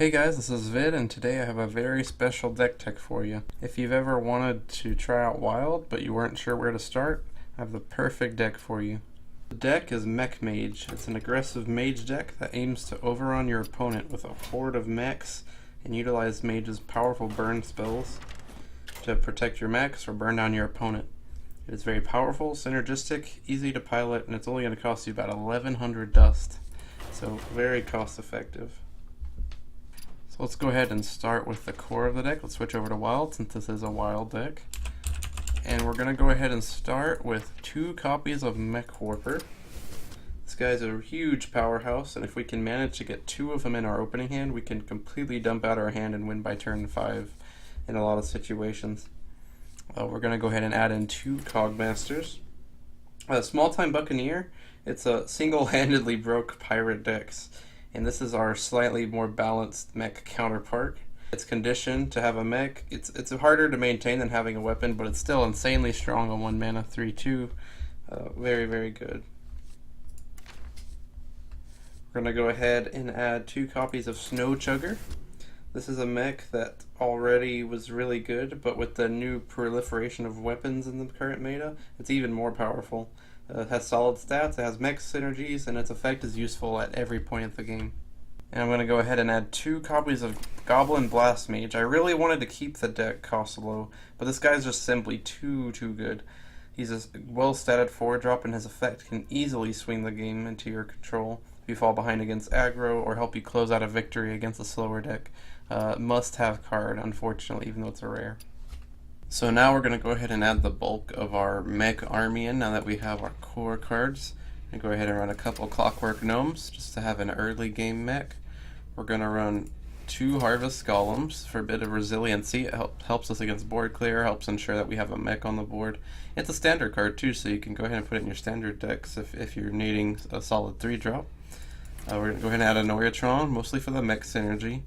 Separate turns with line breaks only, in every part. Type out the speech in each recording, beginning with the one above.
Hey guys, this is Vid, and today I have a very special deck tech for you. If you've ever wanted to try out Wild, but you weren't sure where to start, I have the perfect deck for you. The deck is Mech Mage. It's an aggressive mage deck that aims to overrun your opponent with a horde of mechs and utilize mage's powerful burn spells to protect your mechs or burn down your opponent. It is very powerful, synergistic, easy to pilot, and it's only going to cost you about 1100 dust. So very cost effective. So let's go ahead and start with the core of the deck. Let's switch over to Wild since this is a Wild deck. And we're going to go ahead and start with 2 copies of Mechwarper. This guy's a huge powerhouse, and if we can manage to get 2 of them in our opening hand, we can completely dump out our hand and win by turn 5 in a lot of situations. We're going to go ahead and add in 2 Cogmasters. Small Time Buccaneer, it's a single-handedly broke pirate decks, and this is our slightly more balanced mech counterpart. It's conditioned to have a mech. It's harder to maintain than having a weapon, but it's still insanely strong on 1 mana, 3/2. Very, very good. We're going to go ahead and add 2 copies of Snowchugger. This is a mech that already was really good, but with the new proliferation of weapons in the current meta, it's even more powerful. It has solid stats, it has mech synergies, and its effect is useful at every point of the game. And I'm going to go ahead and add 2 copies of Goblin Blastmage. I really wanted to keep the deck cost low, but this guy's just simply too good. He's a well-statted 4-drop, and his effect can easily swing the game into your control if you fall behind against aggro or help you close out a victory against a slower deck. Must-have card, unfortunately, even though it's a rare. So now we're going to go ahead and add the bulk of our mech army in now that we have our core cards. And go ahead and run a couple Clockwork Gnomes just to have an early game mech. We're going to run 2 Harvest Golems for a bit of resiliency. It helps us against board clear, helps ensure that we have a mech on the board. It's a standard card too, so you can go ahead and put it in your standard decks if you're needing a solid 3-drop. We're going to go ahead and add Annoy Tron, mostly for the mech synergy.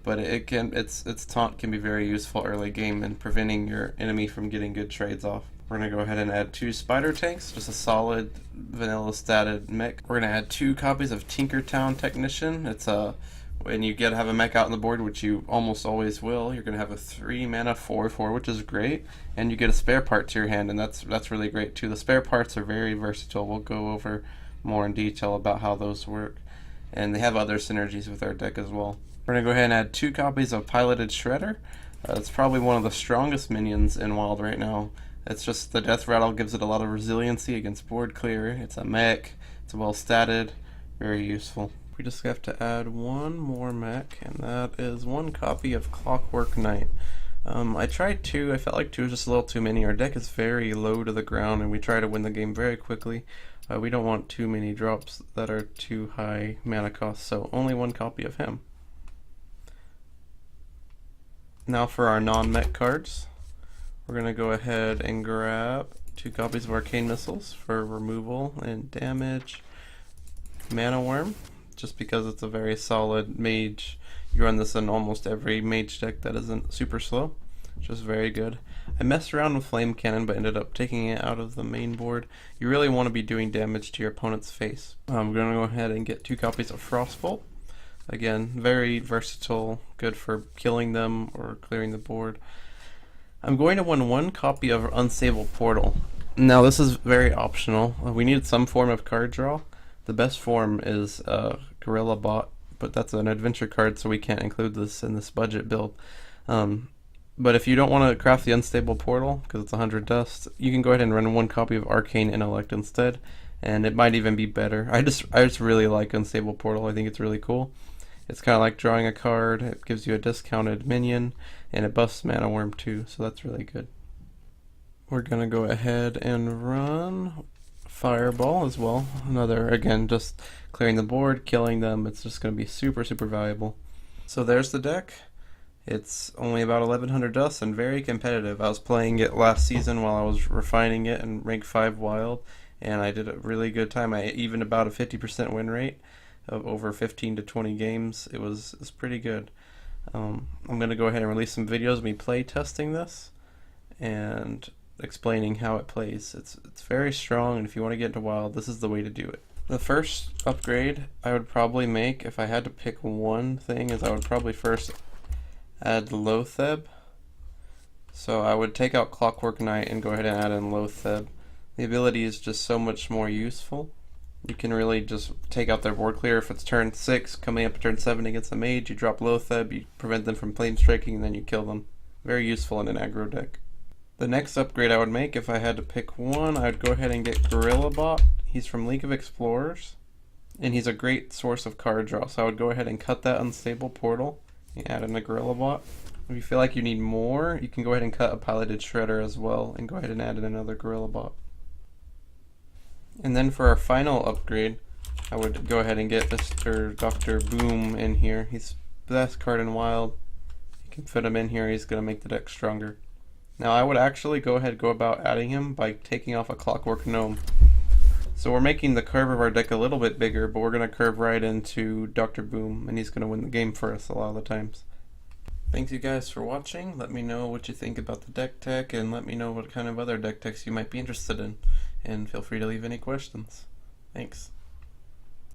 But its taunt can be very useful early game in preventing your enemy from getting good trades off. We're going to go ahead and add 2 Spider Tanks, just a solid vanilla statted mech. We're going to add 2 copies of Tinkertown Technician. It's when you have a mech out on the board, which you almost always will, you're going to have a 3 mana 4/4, which is great, and you get a spare part to your hand, and that's really great too. The spare parts are very versatile. We'll go over more in detail about how those work, and they have other synergies with our deck as well. We're going to go ahead and add 2 copies of Piloted Shredder. It's probably one of the strongest minions in Wild right now. It's just the death rattle gives it a lot of resiliency against board clear. It's a mech, it's well statted, very useful. We just have to add 1 more mech, and that is 1 copy of Clockwork Knight. I tried 2, I felt like 2 was just a little too many. Our deck is very low to the ground, and we try to win the game very quickly. We don't want too many drops that are too high mana cost, so only 1 copy of him. Now for our non-mech cards, we're going to go ahead and grab 2 copies of Arcane mIssles for removal and damage. Mana Wyrm, just because it's a very solid mage. You run this in almost every mage deck that isn't super slow, which is very good. I messed around with Flame Cannon but ended up taking it out of the main board. You really want to be doing damage to your opponent's face. I'm going to go ahead and get 2 copies of Frostbolt. Again, very versatile, good for killing them or clearing the board. I'm going to run 1 copy of Unstable Portal. Now this is very optional. We need some form of card draw. The best form is Gorilla Bot, but that's an adventure card, so we can't include this in this budget build. But if you don't want to craft the Unstable Portal, because it's 100 dust, you can go ahead and run 1 copy of Arcane Intellect instead, and it might even be better. I just really like Unstable Portal. I think it's really cool. It's kind of like drawing a card. It gives you a discounted minion, and it buffs Mana Wyrm too, so that's really good. We're going to go ahead and run Fireball as well. Another, again, just clearing the board, killing them. It's just going to be super valuable. So there's the deck. It's only about 1100 dust and very competitive. I was playing it last season while I was refining it in rank 5 Wild, and I did a really good time. I even about a 50% win rate of over 15 to 20 games. It's pretty good. I'm going to go ahead and release some videos of me play testing this and explaining how it plays. It's very strong, and if you want to get into Wild, this is the way to do it. The first upgrade I would probably make, if I had to pick one thing, is I would probably first add Lotheb. So I would take out Clockwork Knight and go ahead and add in Lotheb. The ability is just so much more useful. You can really just take out their board clear. If it's turn 6, coming up to turn 7 against a mage, you drop Lotheb, you prevent them from plane striking, and then you kill them. Very useful in an aggro deck. The next upgrade I would make, if I had to pick one, I would go ahead and get Gorillabot. He's from League of Explorers, and he's a great source of card draw. So I would go ahead and cut that unstable portal and add in a Gorillabot. If you feel like you need more, you can go ahead and cut a Piloted Shredder as well, and go ahead and add in another Gorillabot. And then for our final upgrade, I would go ahead and get Mr. Dr. Boom in here. He's the best card in Wild. You can fit him in here, he's going to make the deck stronger. Now I would actually go about adding him by taking off a Clockwork Gnome. So we're making the curve of our deck a little bit bigger, but we're going to curve right into Dr. Boom, and he's going to win the game for us a lot of the times. Thanks you guys for watching. Let me know what you think about the deck tech, and let me know what kind of other deck techs you might be interested in. And feel free to leave any questions. Thanks.